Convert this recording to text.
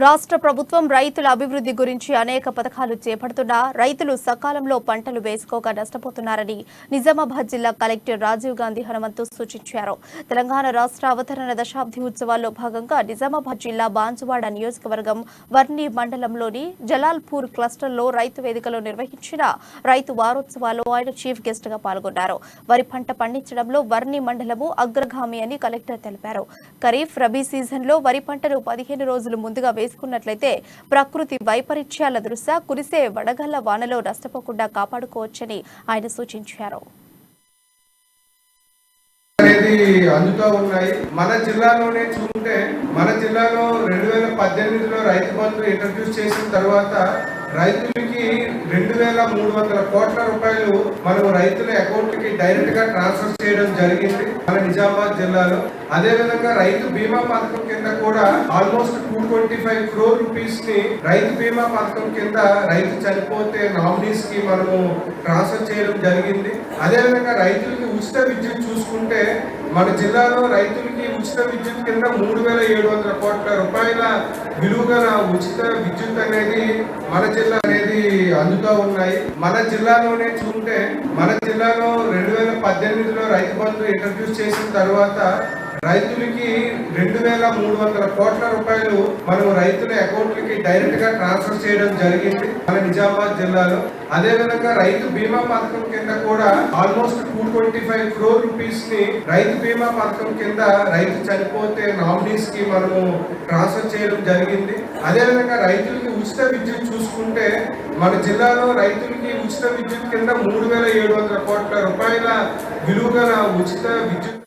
రాష్ట్ర ప్రభుత్వం రైతుల అభివృద్ధి గురించి అనేక పథకాలు చేపడుతున్నా రైతులు సకాలంలో పంటలు వేసుకోక నష్టపోతున్నారని నిజామాబాద్ జిల్లా కలెక్టర్ రాజీవ్ గాంధీ హనుమంతు సూచించారు. తెలంగాణ రాష్ట్ర అవతరణ దశాబ్ది ఉత్సవాల్లో భాగంగా నిజామాబాద్ జిల్లా బాన్సువాడ నియోజకవర్గం వర్ణి మండలంలోని జలాల్పూర్ క్లస్టర్లో రైతు వేదికలో నిర్వహించిన రైతు వారోత్సవాల్లో ఆయన చీఫ్ గెస్ట్ గా పాల్గొన్నారు. వరి పంట పండించడంలో వర్ణి మండలము అగ్రగామి అని కలెక్టర్ తెలిపారు. ఖరీఫ్ రబీ సీజన్లో వరి పంటను 15 రోజులు ముందుగా వేసుకున్నట్లయితే ప్రకృతి వైపరీత్యాల దృష్ట్యా కురిసే వడగళ్ల వానలో నష్టపోకుండా కాపాడుకోవచ్చని ఆయన సూచించారు. అందుతూ ఉన్నాయి. మన జిల్లాలోనే చూస్తే మన జిల్లాలో 2018లో రైతు బంధు ఇంట్రడ్యూస్ చేసిన తర్వాత రైతులకి 2300 కోట్ల రూపాయలు మనం రైతుల అకౌంట్ కి డైరెక్ట్ గా ట్రాన్స్ఫర్ చేయడం జరిగింది మన నిజామాబాద్ జిల్లాలో. అదే విధంగా రైతు బీమా పథకం కింద కూడా ఆల్మోస్ట్ 225 crore రూపీస్ ని రైతు బీమా పథకం కింద రైతు చనిపోతే నామినీస్ కి మనము ట్రాన్స్ఫర్ చేయడం జరిగింది. అదే విధంగా రైతులకి ఉచిత విద్యుత్ చూసుకుంటే మన జిల్లాలో రైతులకి ఉచిత విద్యుత్ కింద 3700 కోట్ల రూపాయల విలువ గల ఉచిత విద్యుత్ అనేది మన జిల్లా అనేది అందుతూ ఉన్నాయి. మన జిల్లాలోనే చూస్తే మన జిల్లాలో 2018లో రైతు బంధు ఇంట్రడ్యూస్ చేసిన తర్వాత రైతులకి 2300 కోట్ల రూపాయలు మనం రైతుల అకౌంట్లకి డైరెక్ట్ గా ట్రాన్స్ఫర్ చేయడం జరిగింది మన నిజామాబాద్ జిల్లాలో. అదే విధంగా రైతు బీమా పథకం కింద కూడా ఆల్మోస్ట్ 225 crore రూపీస్ ని రైతు బీమా పథకం కింద రైతు చనిపోతే నామినీస్ కి మనము ట్రాన్స్ఫర్ చేయడం జరిగింది. అదే విధంగా రైతులకి ఉచిత విద్యుత్ చూసుకుంటే మన జిల్లాలో రైతులకి ఉచిత విద్యుత్ కింద 3700 కోట్ల రూపాయల విలువ గల ఉచిత విద్యుత్